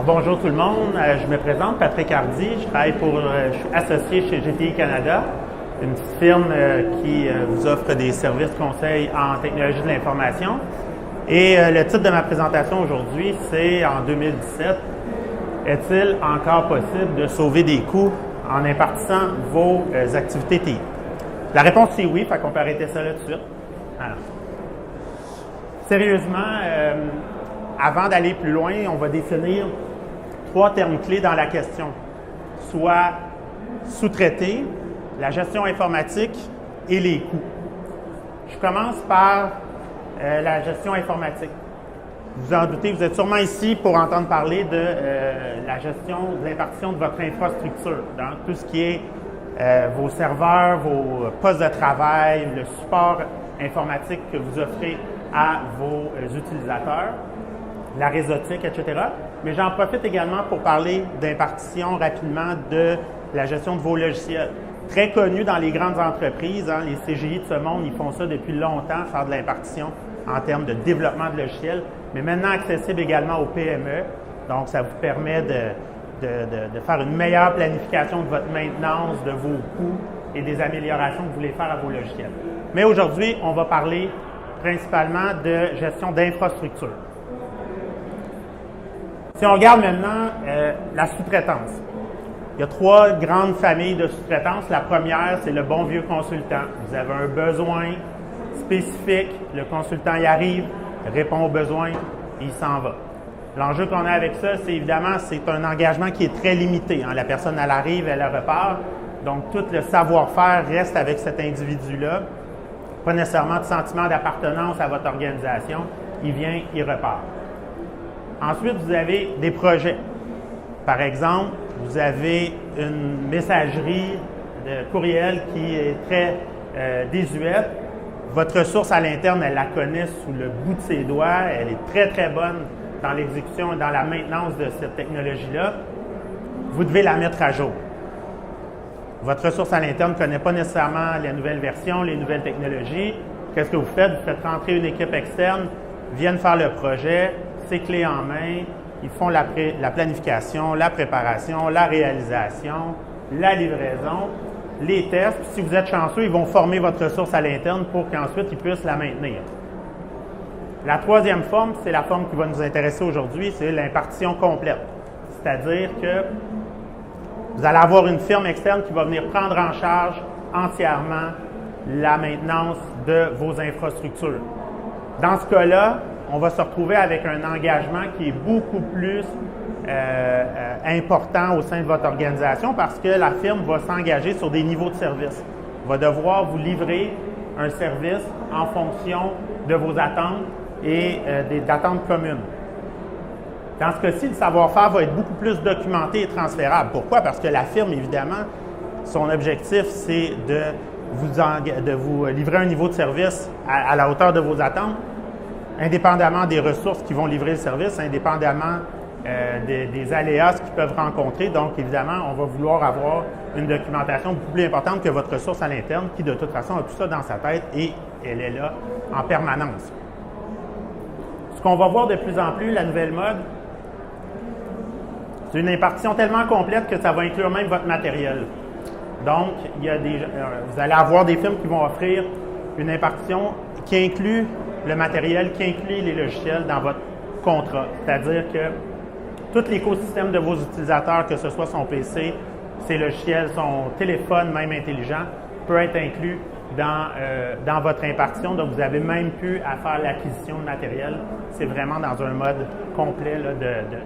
Bonjour tout le monde, je me présente, Patrick Hardy, je suis associé chez GTI Canada, une petite firme qui vous offre des services conseils en technologie de l'information. Et le titre de ma présentation aujourd'hui, c'est en 2017, est-il encore possible de sauver des coûts en impartissant vos activités TI? La réponse c'est oui, fait qu'on peut arrêter ça là tout de suite. Alors, sérieusement, avant d'aller plus loin, on va définir 3 termes clés dans la question, soit sous-traiter, la gestion informatique et les coûts. Je commence par la gestion informatique. Vous en doutez, vous êtes sûrement ici pour entendre parler de la gestion, de l'impartition de votre infrastructure, donc tout ce qui est vos serveurs, vos postes de travail, le support informatique que vous offrez à vos utilisateurs, la réseautique, etc. Mais j'en profite également pour parler d'impartition rapidement de la gestion de vos logiciels. Très connu dans les grandes entreprises, hein, les CGI de ce monde, ils font ça depuis longtemps, faire de l'impartition en termes de développement de logiciels, mais maintenant accessible également aux PME. Donc, ça vous permet de faire une meilleure planification de votre maintenance, de vos coûts et des améliorations que vous voulez faire à vos logiciels. Mais aujourd'hui, on va parler principalement de gestion d'infrastructure. Si on regarde maintenant la sous-traitance, il y a 3 grandes familles de sous-traitance. La première, c'est le bon vieux consultant. Vous avez un besoin spécifique, le consultant y arrive, répond aux besoins, il s'en va. L'enjeu qu'on a avec ça, c'est évidemment, c'est un engagement qui est très limité. Hein. La personne, elle arrive, elle repart. Donc, tout le savoir-faire reste avec cet individu-là. Pas nécessairement de sentiment d'appartenance à votre organisation. Il vient, il repart. Ensuite, vous avez des projets. Par exemple, vous avez une messagerie de courriel qui est très désuète. Votre ressource à l'interne, elle la connaît sous le bout de ses doigts. Elle est très, très bonne dans l'exécution et dans la maintenance de cette technologie-là. Vous devez la mettre à jour. Votre ressource à l'interne ne connaît pas nécessairement les nouvelles versions, les nouvelles technologies. Qu'est-ce que vous faites? Vous faites rentrer une équipe externe, viennent faire le projet, c'est clé en main. Ils font la planification, la préparation, la réalisation, la livraison, les tests. Puis si vous êtes chanceux, ils vont former votre ressource à l'interne pour qu'ensuite ils puissent la maintenir. La troisième forme, c'est la forme qui va nous intéresser aujourd'hui, c'est l'impartition complète. C'est-à-dire que vous allez avoir une firme externe qui va venir prendre en charge entièrement la maintenance de vos infrastructures. Dans ce cas-là, on va se retrouver avec un engagement qui est beaucoup plus important au sein de votre organisation parce que la firme va s'engager sur des niveaux de service. Va devoir vous livrer un service en fonction de vos attentes et des attentes communes. Dans ce cas-ci, le savoir-faire va être beaucoup plus documenté et transférable. Pourquoi? Parce que la firme, évidemment, son objectif, c'est de vous livrer un niveau de service à la hauteur de vos attentes, indépendamment des ressources qui vont livrer le service, indépendamment des aléas qu'ils peuvent rencontrer. Donc, évidemment, on va vouloir avoir une documentation beaucoup plus importante que votre ressource à l'interne qui, de toute façon, a tout ça dans sa tête et elle est là en permanence. Ce qu'on va voir de plus en plus, la nouvelle mode, c'est une impartition tellement complète que ça va inclure même votre matériel. Donc, vous allez avoir des firmes qui vont offrir une impartition qui inclut le matériel, qui inclut les logiciels dans votre contrat. C'est-à-dire que tout l'écosystème de vos utilisateurs, que ce soit son PC, ses logiciels, son téléphone, même intelligent, peut être inclus dans votre impartition. Donc, vous avez même pu à faire l'acquisition de matériel. C'est vraiment dans un mode complet là,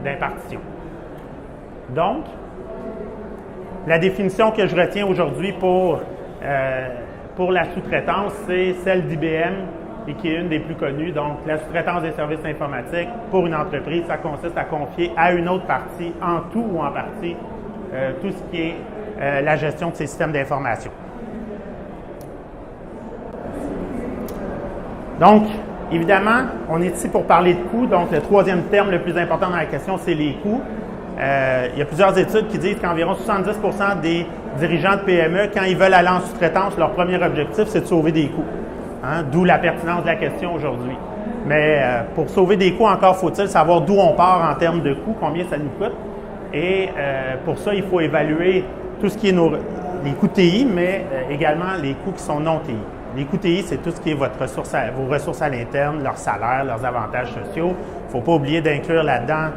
d'impartition. Donc, la définition que je retiens aujourd'hui pour la sous-traitance, c'est celle d'IBM et qui est une des plus connues. Donc, la sous-traitance des services informatiques pour une entreprise, ça consiste à confier à une autre partie, en tout ou en partie, tout ce qui est la gestion de ces systèmes d'information. Donc, évidemment, on est ici pour parler de coûts. Donc, le troisième terme le plus important dans la question, c'est les coûts. Il y a plusieurs études qui disent qu'environ 70% des dirigeants de PME, quand ils veulent aller en sous-traitance, leur premier objectif, c'est de sauver des coûts. Hein? D'où la pertinence de la question aujourd'hui. Mais pour sauver des coûts, encore faut-il savoir d'où on part en termes de coûts, combien ça nous coûte. Et pour ça, il faut évaluer tout ce qui est les coûts TI, mais également les coûts qui sont non TI. Les coûts TI, c'est tout ce qui est vos ressources à l'interne, leurs salaires, leurs avantages sociaux. Il ne faut pas oublier d'inclure là-dedans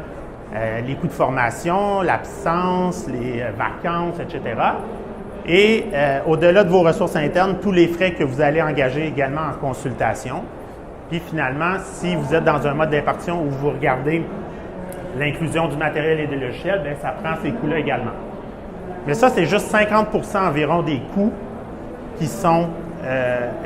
les coûts de formation, l'absence, les vacances, etc. Et au-delà de vos ressources internes, tous les frais que vous allez engager également en consultation. Puis finalement, si vous êtes dans un mode d'impartition où vous regardez l'inclusion du matériel et des logiciels, bien, ça prend ces coûts-là également. Mais ça, c'est juste 50 % environ des coûts qui sont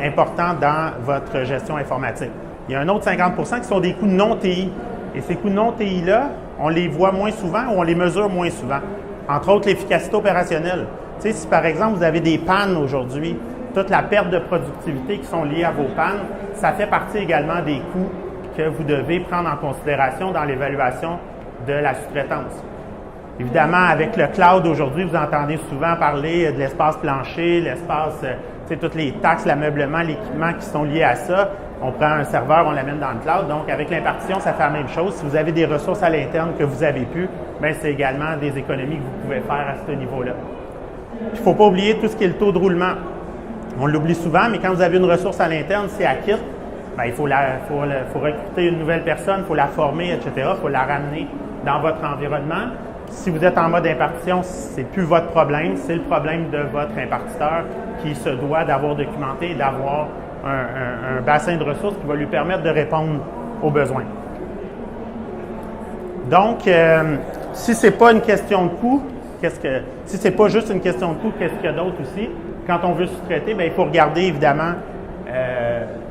importants dans votre gestion informatique. Il y a un autre 50 % qui sont des coûts non TI. Et ces coûts non TI-là, on les voit moins souvent ou on les mesure moins souvent. Entre autres, l'efficacité opérationnelle. Tu sais, si par exemple, vous avez des pannes aujourd'hui, toute la perte de productivité qui sont liées à vos pannes, ça fait partie également des coûts que vous devez prendre en considération dans l'évaluation de la sous-traitance. Évidemment, avec le cloud aujourd'hui, vous entendez souvent parler de l'espace plancher, l'espace, tu sais, toutes les taxes, l'ameublement, l'équipement qui sont liés à ça. On prend un serveur, on l'amène dans le cloud. Donc, avec l'impartition, ça fait la même chose. Si vous avez des ressources à l'interne que vous avez pu, bien, c'est également des économies que vous pouvez faire à ce niveau-là. Il ne faut pas oublier tout ce qui est le taux de roulement. On l'oublie souvent, mais quand vous avez une ressource à l'interne, si elle quitte, bien, il faut recruter une nouvelle personne, il faut la former, etc. Il faut la ramener dans votre environnement. Si vous êtes en mode impartition, ce n'est plus votre problème, c'est le problème de votre impartiteur qui se doit d'avoir documenté et d'avoir un bassin de ressources qui va lui permettre de répondre aux besoins. Donc, si ce n'est pas une question de coût, si ce n'est pas juste une question de coût, qu'est-ce qu'il y a d'autre aussi? Quand on veut sous-traiter, bien, il faut regarder évidemment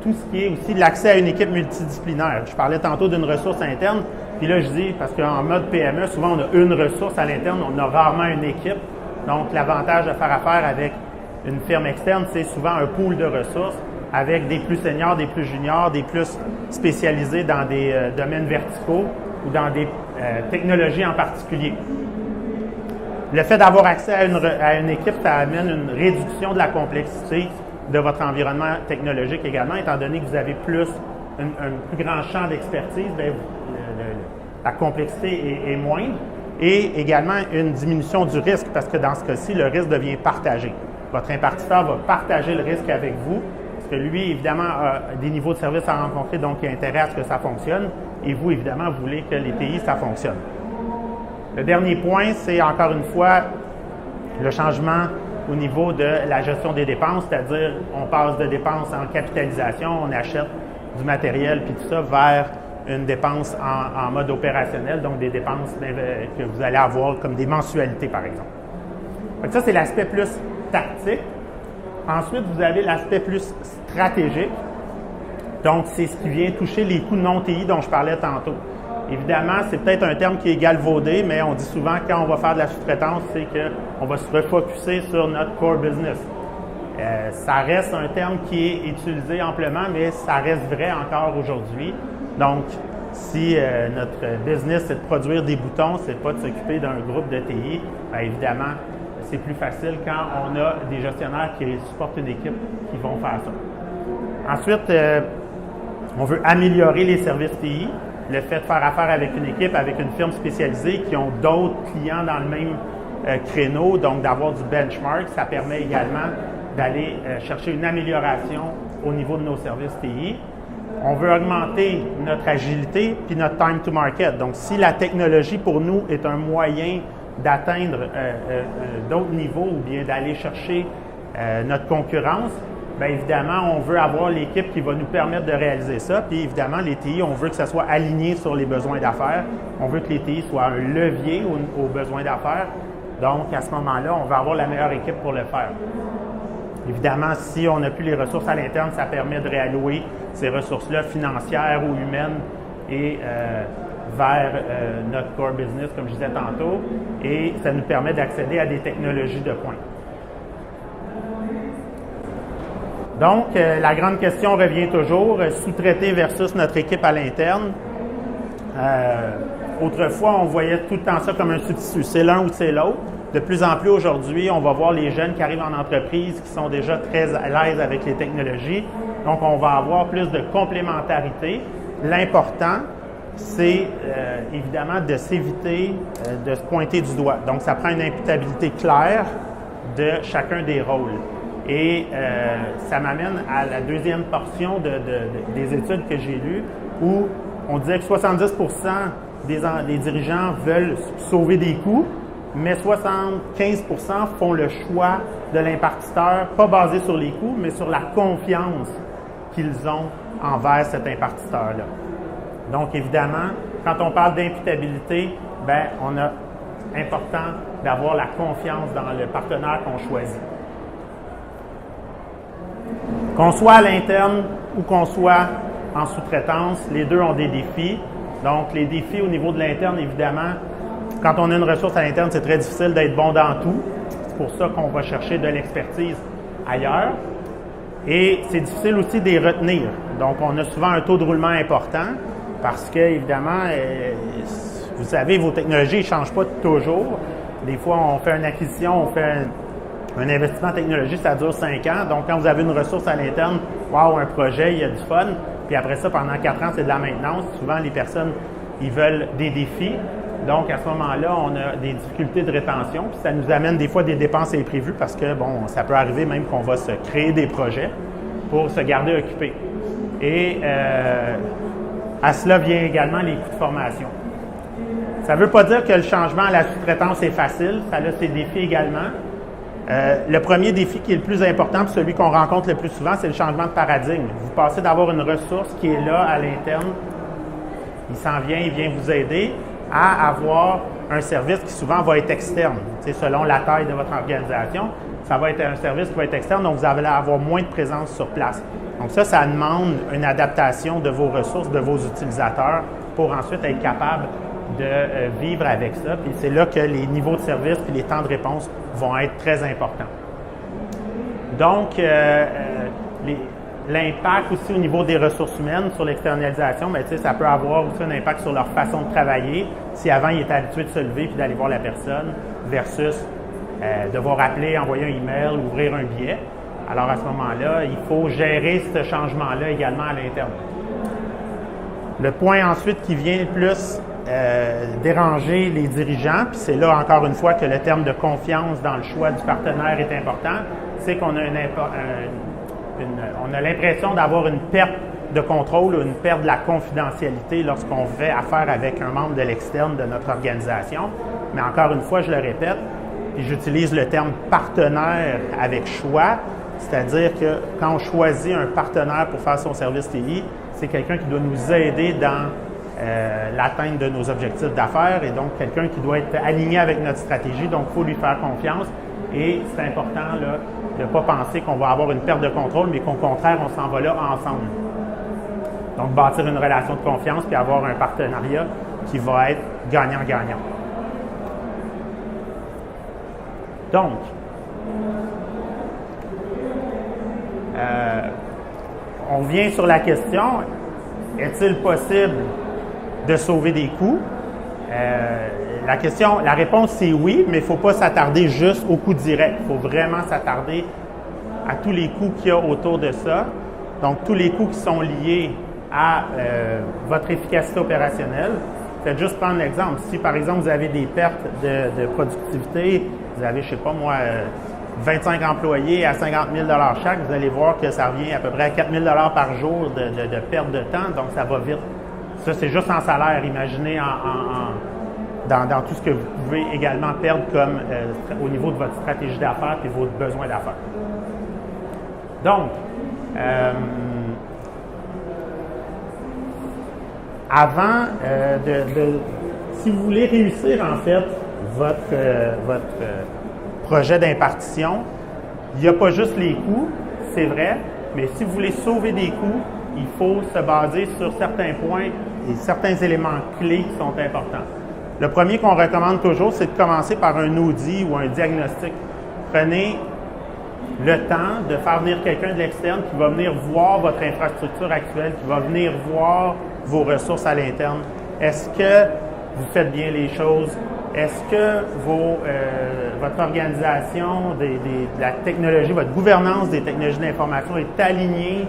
tout ce qui est aussi l'accès à une équipe multidisciplinaire. Je parlais tantôt d'une ressource interne, puis là je dis, parce qu'en mode PME, souvent on a une ressource à l'interne, on a rarement une équipe. Donc l'avantage de faire affaire avec une firme externe, c'est souvent un pool de ressources avec des plus seniors, des plus juniors, des plus spécialisés dans des domaines verticaux ou dans des technologies en particulier. Le fait d'avoir accès à une équipe, ça amène une réduction de la complexité de votre environnement technologique également, étant donné que vous avez un plus grand champ d'expertise, bien, la complexité est moindre. Et également une diminution du risque, parce que dans ce cas-ci, le risque devient partagé. Votre impartiteur va partager le risque avec vous, parce que lui, évidemment, a des niveaux de service à rencontrer, donc il a intérêt à ce que ça fonctionne, et vous, évidemment, vous voulez que les TI, ça fonctionne. Le dernier point, c'est encore une fois le changement au niveau de la gestion des dépenses, c'est-à-dire on passe de dépenses en capitalisation, on achète du matériel puis tout ça vers une dépense en mode opérationnel, donc des dépenses que vous allez avoir comme des mensualités par exemple. Donc ça, c'est l'aspect plus tactique. Ensuite, vous avez l'aspect plus stratégique. Donc, c'est ce qui vient toucher les coûts non TI dont je parlais tantôt. Évidemment, c'est peut-être un terme qui est galvaudé, mais on dit souvent quand on va faire de la sous-traitance, c'est qu'on va se refocuser sur notre core business. Ça reste un terme qui est utilisé amplement, mais ça reste vrai encore aujourd'hui. Donc, si notre business, c'est de produire des boutons, c'est pas de s'occuper d'un groupe de TI, bien évidemment, c'est plus facile quand on a des gestionnaires qui supportent une équipe qui vont faire ça. Ensuite, on veut améliorer les services TI. Le fait de faire affaire avec une équipe, avec une firme spécialisée qui ont d'autres clients dans le même créneau, donc d'avoir du benchmark, ça permet également d'aller chercher une amélioration au niveau de nos services TI. On veut augmenter notre agilité puis notre time to market. Donc, si la technologie pour nous est un moyen d'atteindre d'autres niveaux ou bien d'aller chercher notre concurrence, bien évidemment, on veut avoir l'équipe qui va nous permettre de réaliser ça. Puis évidemment, les TI, on veut que ça soit aligné sur les besoins d'affaires. On veut que les TI soient un levier aux besoins d'affaires. Donc, à ce moment-là, on va avoir la meilleure équipe pour le faire. Évidemment, si on n'a plus les ressources à l'interne, ça permet de réallouer ces ressources-là financières ou humaines et vers notre core business, comme je disais tantôt, et ça nous permet d'accéder à des technologies de pointe. Donc, la grande question revient toujours, sous-traiter versus notre équipe à l'interne. Autrefois, on voyait tout le temps ça comme un substitut. C'est l'un ou c'est l'autre. De plus en plus aujourd'hui, on va voir les jeunes qui arrivent en entreprise qui sont déjà très à l'aise avec les technologies. Donc, on va avoir plus de complémentarité. l'important, c'est évidemment de s'éviter de se pointer du doigt. Donc, ça prend une imputabilité claire de chacun des rôles. Et ça m'amène à la deuxième portion des études que j'ai lues, où on disait que 70% des dirigeants veulent sauver des coûts, mais 75% font le choix de l'impartiteur, pas basé sur les coûts, mais sur la confiance qu'ils ont envers cet impartiteur-là. Donc, évidemment, quand on parle d'imputabilité, on a important d'avoir la confiance dans le partenaire qu'on choisit. Qu'on soit à l'interne ou qu'on soit en sous-traitance, les deux ont des défis. Donc, les défis au niveau de l'interne, évidemment, quand on a une ressource à l'interne, c'est très difficile d'être bon dans tout. C'est pour ça qu'on va chercher de l'expertise ailleurs. Et c'est difficile aussi de les retenir. Donc, on a souvent un taux de roulement important parce que, évidemment, vous savez, vos technologies ne changent pas toujours. Des fois, on fait une acquisition, on fait un investissement en technologie, ça dure 5 ans. Donc, quand vous avez une ressource à l'interne, wow, un projet, il y a du fun. Puis après ça, pendant 4 ans, c'est de la maintenance. Souvent, les personnes, ils veulent des défis. Donc, à ce moment-là, on a des difficultés de rétention. Puis ça nous amène des fois des dépenses imprévues parce que, ça peut arriver même qu'on va se créer des projets pour se garder occupé. Et à cela vient également les coûts de formation. Ça ne veut pas dire que le changement à la sous-traitance est facile. Ça a ses défis également. Le premier défi qui est le plus important, puis celui qu'on rencontre le plus souvent, c'est le changement de paradigme. Vous passez d'avoir une ressource qui est là à l'interne, il s'en vient, il vient vous aider, à avoir un service qui souvent va être externe. Tu sais, selon la taille de votre organisation, ça va être un service qui va être externe, donc vous allez avoir moins de présence sur place. Donc ça demande une adaptation de vos ressources, de vos utilisateurs, pour ensuite être capable de vivre avec ça. Puis c'est là que les niveaux de service et les temps de réponse vont être très importants. Donc, l'impact aussi au niveau des ressources humaines sur l'externalisation, ça peut avoir aussi un impact sur leur façon de travailler. Si avant, ils étaient habitués de se lever puis d'aller voir la personne versus devoir appeler, envoyer un email, ouvrir un billet. Alors, à ce moment-là, il faut gérer ce changement-là également à l'interne. Le point ensuite qui vient le plus déranger les dirigeants, puis c'est là encore une fois que le terme de confiance dans le choix du partenaire est important, c'est qu'on a on a l'impression d'avoir une perte de contrôle ou une perte de la confidentialité lorsqu'on fait affaire avec un membre de l'externe de notre organisation. Mais encore une fois, je le répète, et j'utilise le terme partenaire avec choix, c'est-à-dire que quand on choisit un partenaire pour faire son service TI, c'est quelqu'un qui doit nous aider dans l'atteinte de nos objectifs d'affaires et donc quelqu'un qui doit être aligné avec notre stratégie, donc il faut lui faire confiance et c'est important là, de ne pas penser qu'on va avoir une perte de contrôle, mais qu'au contraire, on s'en va là ensemble. Donc, bâtir une relation de confiance puis avoir un partenariat qui va être gagnant-gagnant. Donc, on vient sur la question, est-il possible de sauver des coûts? La réponse c'est oui, mais il ne faut pas s'attarder juste aux coûts directs. Il faut vraiment s'attarder à tous les coûts qu'il y a autour de ça. Donc, tous les coûts qui sont liés à votre efficacité opérationnelle. Faites juste prendre l'exemple. Si, par exemple, vous avez des pertes de productivité, vous avez, je ne sais pas moi, 25 employés à 50 000 chaque, vous allez voir que ça revient à peu près à 4 000 par jour de perte de temps, donc ça va vite. Ça, c'est juste en salaire. Imaginez dans tout ce que vous pouvez également perdre comme au niveau de votre stratégie d'affaires et vos besoins d'affaires. Donc, avant si vous voulez réussir en fait votre projet d'impartition, il n'y a pas juste les coûts, c'est vrai, mais si vous voulez sauver des coûts, il faut se baser sur certains points et certains éléments clés qui sont importants. Le premier qu'on recommande toujours, c'est de commencer par un audit ou un diagnostic. Prenez le temps de faire venir quelqu'un de l'externe qui va venir voir votre infrastructure actuelle, qui va venir voir vos ressources à l'interne. Est-ce que vous faites bien les choses? Est-ce que votre organisation de la technologie, votre gouvernance des technologies d'information est alignée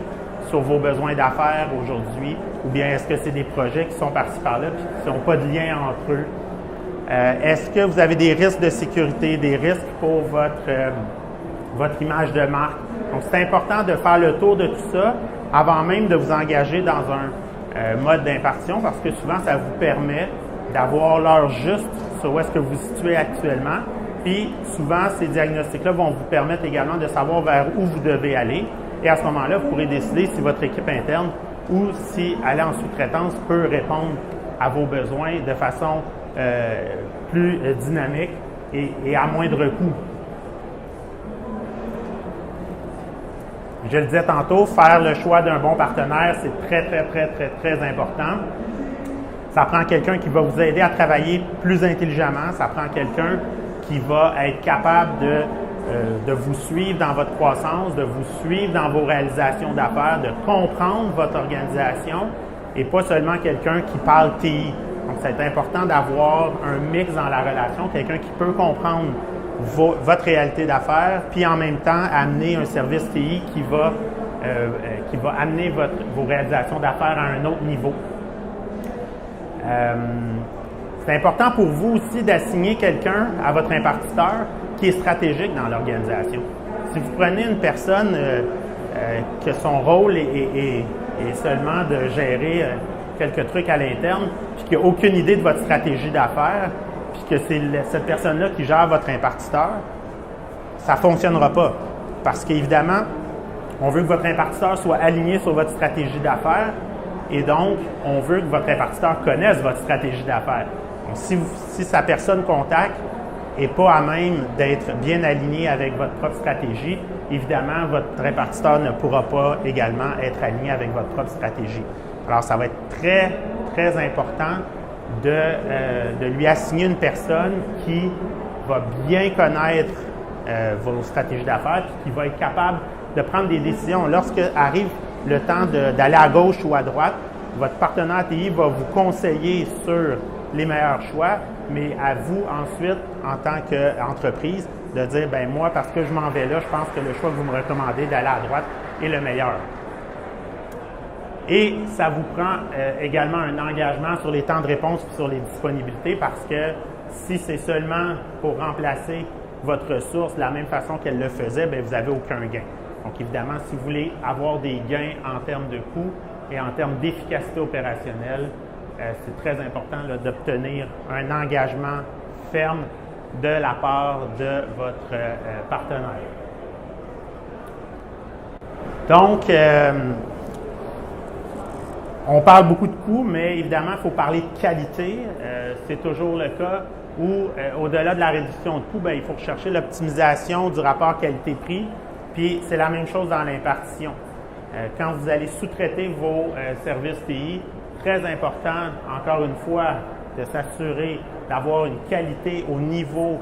sur vos besoins d'affaires aujourd'hui, ou bien est-ce que c'est des projets qui sont par-ci par-là et qui n'ont pas de lien entre eux? Est-ce que vous avez des risques de sécurité, des risques pour votre image de marque? Donc, c'est important de faire le tour de tout ça avant même de vous engager dans un mode d'impartition parce que souvent, ça vous permet d'avoir l'heure juste sur où est-ce que vous vous situez actuellement. Puis, souvent, ces diagnostics-là vont vous permettre également de savoir vers où vous devez aller. Et à ce moment-là, vous pourrez décider si votre équipe interne ou si aller en sous-traitance peut répondre à vos besoins de façon plus dynamique et à moindre coût. Je le disais tantôt, faire le choix d'un bon partenaire, c'est très important. Ça prend quelqu'un qui va vous aider à travailler plus intelligemment. Ça prend quelqu'un qui va être capable de vous suivre dans votre croissance, de vous suivre dans vos réalisations d'affaires, de comprendre votre organisation et pas seulement quelqu'un qui parle TI. Donc, c'est important d'avoir un mix dans la relation, quelqu'un qui peut comprendre votre réalité d'affaires, puis en même temps amener un service TI qui va amener vos réalisations d'affaires à un autre niveau. C'est important pour vous aussi d'assigner quelqu'un à votre impartiteur qui est stratégique dans l'organisation. Si vous prenez une personne que son rôle est seulement de gérer quelques trucs à l'interne, puis qui n'a aucune idée de votre stratégie d'affaires, puis que c'est cette personne-là qui gère votre impartiteur, ça ne fonctionnera pas. Parce qu'évidemment, on veut que votre impartiteur soit aligné sur votre stratégie d'affaires et donc, on veut que votre impartiteur connaisse votre stratégie d'affaires. Donc, si sa personne contact n'est pas à même d'être bien aligné avec votre propre stratégie, évidemment, votre impartiteur ne pourra pas également être aligné avec votre propre stratégie. Alors, ça va être très important de lui assigner une personne qui va bien connaître vos stratégies d'affaires et qui va être capable de prendre des décisions. Lorsque arrive le temps d'aller à gauche ou à droite, votre partenaire TI va vous conseiller sur les meilleurs choix, mais à vous ensuite, en tant qu'entreprise, de dire, ben moi, parce que je m'en vais là, je pense que le choix que vous me recommandez d'aller à droite est le meilleur. Et ça vous prend également un engagement sur les temps de réponse et sur les disponibilités parce que si c'est seulement pour remplacer votre ressource de la même façon qu'elle le faisait, bien, vous n'avez aucun gain. Donc, évidemment, si vous voulez avoir des gains en termes de coûts et en termes d'efficacité opérationnelle, c'est très important d'obtenir un engagement ferme de la part de votre partenaire. Donc, on parle beaucoup de coûts, mais évidemment, il faut parler de qualité. C'est toujours le cas où, au-delà de la réduction de coûts, bien, il faut rechercher l'optimisation du rapport qualité-prix. Puis, c'est la même chose dans l'impartition. Quand vous allez sous-traiter vos services TI, très important, encore une fois, de s'assurer d'avoir une qualité au niveau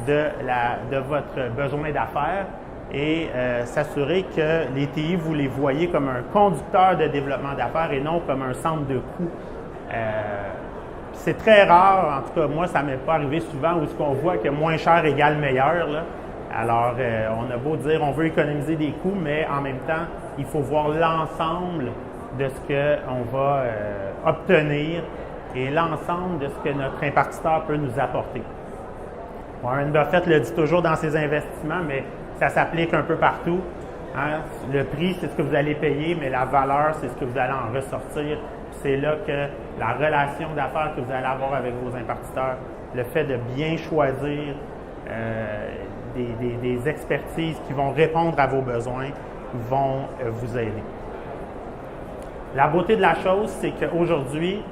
de votre besoin d'affaires et s'assurer que les TI, vous les voyez comme un conducteur de développement d'affaires et non comme un centre de coûts. C'est très rare, en tout cas, moi, ça ne m'est pas arrivé souvent où ce qu'on voit que moins cher égale meilleur, là. Alors, on a beau dire on veut économiser des coûts, mais en même temps, il faut voir l'ensemble de ce qu'on va obtenir et l'ensemble de ce que notre impartiteur peut nous apporter. Warren Buffett le dit toujours dans ses investissements, mais ça s'applique un peu partout. Hein? Le prix, c'est ce que vous allez payer, mais la valeur, c'est ce que vous allez en ressortir. C'est là que la relation d'affaires que vous allez avoir avec vos impartiteurs, le fait de bien choisir des expertises qui vont répondre à vos besoins vont vous aider. La beauté de la chose, c'est qu'aujourd'hui,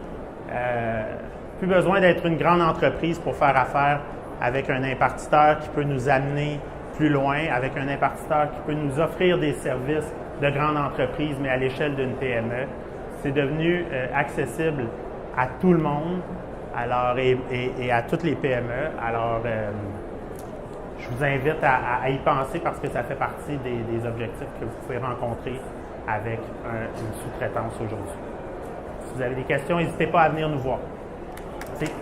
plus besoin d'être une grande entreprise pour faire affaire avec un impartiteur qui peut nous amener plus loin, avec un impartiteur qui peut nous offrir des services de grande entreprise, mais à l'échelle d'une PME. C'est devenu accessible à tout le monde alors, et à toutes les PME. Alors, je vous invite à y penser parce que ça fait partie des objectifs que vous pouvez rencontrer avec une sous-traitance aujourd'hui. Si vous avez des questions, n'hésitez pas à venir nous voir. Merci.